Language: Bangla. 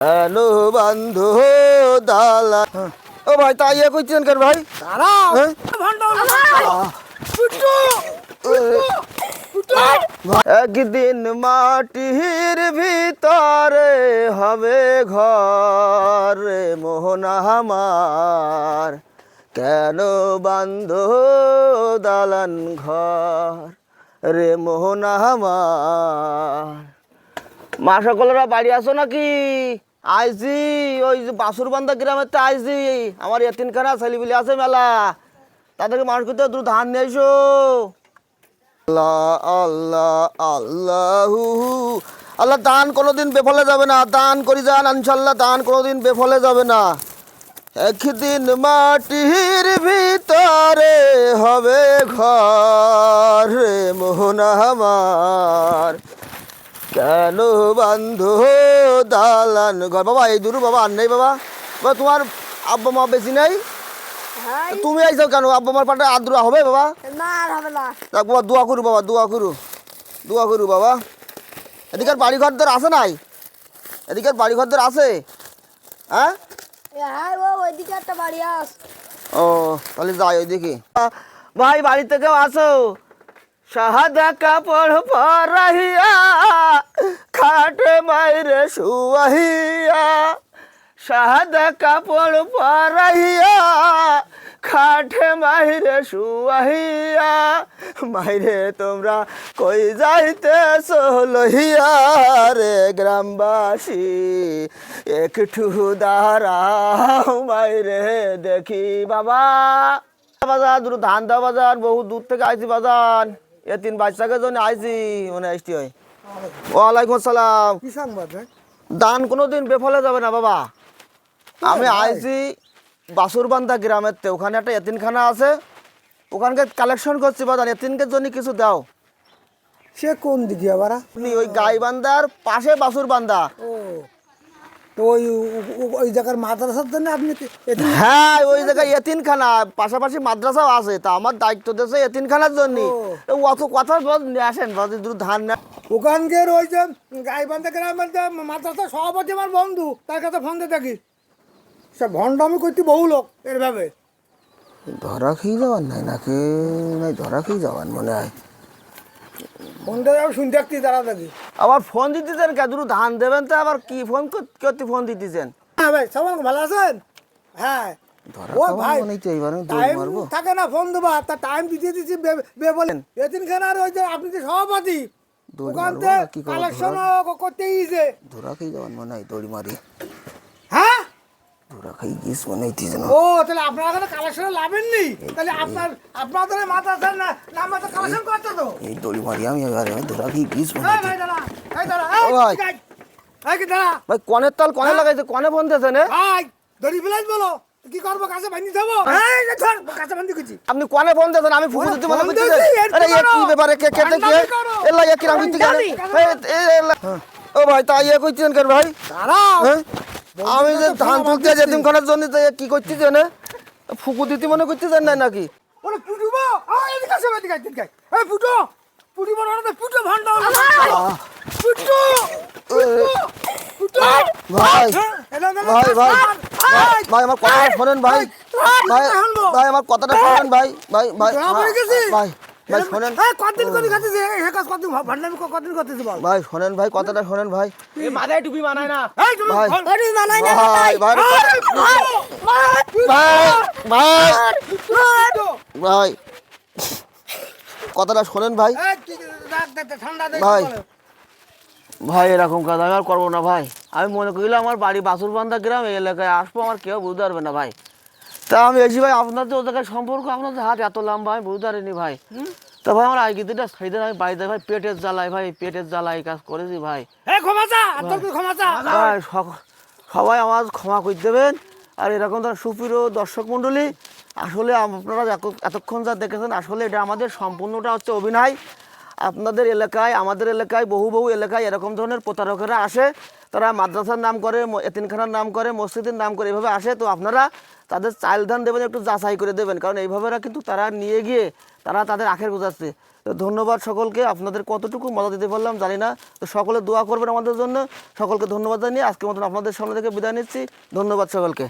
হ্যালো বন্ধু দালা ও ভাই তাই ইয়ে করছেন কেন ভাই? একদিন মাটির ভিতরে হবে ঘর রে মোহনা আমার, কেন বান্ধ দালান ঘর রে মোহনা আমার। মা সকলেরা বাড়ি আসো নাকি? আইসি ওই যে বাসুরবান্ধা গ্রামের তো আইসি, আমার এতিনখানা ছেলেপিলে আছে মেলা, তাদেরকে মানুষ করতে দ্রুত ধান নিয়ে এসো। আল্লাহ আল্লাহ আল্লাহু আল্লাহ, দান কোনোদিন বেফলে যাবে না, দান করি যান ইনশাল্লাহ, দান কোনোদিন বেফলে যাবে না। একদিন মাটির ভিতরে হবে ঘর রে মোহনা আমার, কেন বান্ধ দালান ঘর। বাবা এই দূর বাবা আর নেই বাবা, বাবা তোমার আব্বা মা বেশি নেই, তুমি আইসাও কেন? আব্বা মার পাটা আদ্র হবে বাবা? না হবে না। দেখ বাবা দোয়া করু, বাবা দোয়া করু, দোয়া করু বাবা। এদিকের বাড়ি ঘরদের আছে নাই? এদিকের বাড়ি ঘরদের আছে? হ্যাঁ হ্যাঁ ও ওইদিকে একটা বাড়ি আস। ও তাহলে যাই ওইদিকে। ভাই বাড়ি থেকেও আসো। শাহাদা কাপড় পরাহিয়া খাটে মাইরে শুয়াহিয়া, শাহাদা কাপড় পরাহিয়া খাটে মাইরে শুয়াহিয়া, মাইরে তোমরা কই যাইতেছ লহিয়া রে গ্রামবাসী, একটু দাঁড়াও মাইরে দেখি বাবা। বাজার দূর ধান দেওয়া বাজার, বহু দূর থেকে আইছি বাজার, এ তিন বাচ্চাকে জন্য আইছি মনে আসতে হয়। ওয়ালাইকুম আসসালাম। কি সংবাদ ভাই? দান কোনোদিন বেফলে যাবে না বাবা। আমি আইছি বাসুরবান্ধা গ্রামের তে, ওখানে একটা এতিনখানা আছে, ওখানকে কালেকশন করছি বাজার, এতিনকে জন্য কিছু দাও। সে কোন দিকে আবার? আপনি ওই গাইবান্ধার পাশে বাসুরবান্ধা। ও তো ওই ওই জায়গার মাদ্রাসার জন্য আপনি হ্যাঁ ওই জায়গায় এতিনখানা, পাশাপাশি মাদ্রাসাও আছে, তা আমার দায়িত্ব দিয়েছে এতিনখানার জন্য। অত কথা নিয়ে আসেন দূর ধান না। ওখানকার ওই যে গাইবান্ধা গ্রামের যে মাদ্রাসা সভাপতি আমার বন্ধু, তার কাছে ফোন দিয়ে দেখি সে ভণ্ডামি করতে বহু লোক এরভাবে। ধরা খেয়ে যাওয়ার নাই নাকি? নাই ধরা খেয়ে যাওয়ার মনে হয়। ফোন দিয়ে শুনতে দেখতে দাঁড়া দেখি। আবার ফোন দিতেছেন কে? দুটো ধান দেবেন তো আবার কি ফোন করতে ফোন দিতেছেন? হ্যাঁ ভাই সবাই ভালো আছেন? হ্যাঁ ধরা ও খাওয়ার ভাই মনেই তো এইবারে দৌড় টাইম মারবো। থাকে না ফোন দেবা, তা টাইম দিতে দিচ্ছি বলেন এতিনখানার ওই যে আপনি যে সভাপতি, দৌড় ওখান মারবো থেকে না, কি করবো? কালেকশন করতে গিয়েছে। ধরা খেয়ে যাওয়ার মনে হয়, দৌড়ি মারি হ্যাঁ ধরা খাই গিস মনে হইতেছে না। ও তাহলে আপনারা এখানে কালেকশনে লাভেন নি, তাহলে আপনাদের মাদ্রাসার নামে তো কালেকশন করতে তো। এই দৌড়ি মারি আমি এবারে ধরা খেয়ে গিস মনে এই হইতেছে। ভাই দাঁড়া, এই দাঁড়া, ও ভাই। এই কি দাঁড়া ভাই কনের তাল কনে লাগাইছে, কনে ফোন দিয়েছেন? ভাই দড়ি ফেলাই বলো কি করবো, কাছে বান্ধি যাবো? এই যে ধর কাছে বান্ধি করছি। আপনি কনে ফোন দিয়েছেন? আমি ফুকু দিতে মনে ফোন করতেছেন? দিয়েছি, এর আরে কি এ কি করো? ব্যাপারে, কে কে দেখে ঠান্ডা করো। এলা এ কিরাম করতে গেলে ও ভাই তাই ইয়ে করছেন কেন ভাই? দাঁড়াও হ্যাঁ আমি যে ধান তুলতে যেদিন খানার জন্য কি করতেছেন? ফুকু দিতে মনে করতেছেন না নাকি? ওরে পুটুবো, এদিকে আসো, এদিকে এদিকে। এই পুটো পুটুবো না, পুটো ভান্ডা পুটো পুটো ভাই ভাই ভাই ভাই আমার কথাটা শোনেন ভাই, ভাই ভাই আমার কথাটা শোনেন ভাই, ভাই ভাই ভাই ভাই শোনেন, কতদিন করে খাচ্ছিস এই কাজ, কতদিন ভান্ডামি কতদিন করতেছিস বল? ভাই শোনেন ভাই, কথাটা শোনেন ভাই। এই মাথায় টুপি মানায় না। এই তুমি ভাই ওরে মানাই না ভাই ভাই ভাই ভাই কথাটা শোনেন ভাই। ঠান্ডা ভাই ভাই এরকম কাজ আমি আর করবো না ভাই। আমি মনে করিলাম আমার বাড়ি বাসুরবান্ধা গ্রাম, এই এলাকায় আসবো, আমার কেউ বুঝতে পারবে না ভাই। তা আমি এসি ভাই, আপনাদের ও জায়গায় সম্পর্ক, আপনাদের হাত এত লম্বা আমি বুঝতে পারিনি ভাই। তা ভাই আমার আগে দিনটা সাইডে আমি বাড়িতে ভাই পেটের জ্বালাই, ভাই পেটের জ্বালাই কাজ করেছি ভাই। ভাই সবাই আমার ক্ষমা করে দেবেন। আর এরকম ধর সুপ্রিয় দর্শক মণ্ডলী, আসলে আপনারা এতক্ষণ যা দেখেছেন, আসলে এটা আমাদের সম্পূর্ণটা হচ্ছে অভিনয়। আপনাদের এলাকায়, আমাদের এলাকায়, বহু বহু এলাকায় এরকম ধরনের প্রতারকেরা আসে, তারা মাদ্রাসার নাম করে, এতিমখানার নাম করে, মসজিদের নাম করে, এভাবে আসে। তো আপনারা তাদের চাল ধান দেবেন, একটু যাচাই করে দেবেন, কারণ এইভাবে কিন্তু তারা নিয়ে গিয়ে তারা তাদের আখের গোছাচ্ছে। তো ধন্যবাদ সকলকে। আপনাদের কতটুকু মজা দিতে পারলাম জানি না, তো সকলে দোয়া করবেন আমাদের জন্য। সকলকে ধন্যবাদ জানিয়ে আজকের মতন আপনাদের সামনে থেকে বিদায় নিচ্ছি। ধন্যবাদ সকলকে।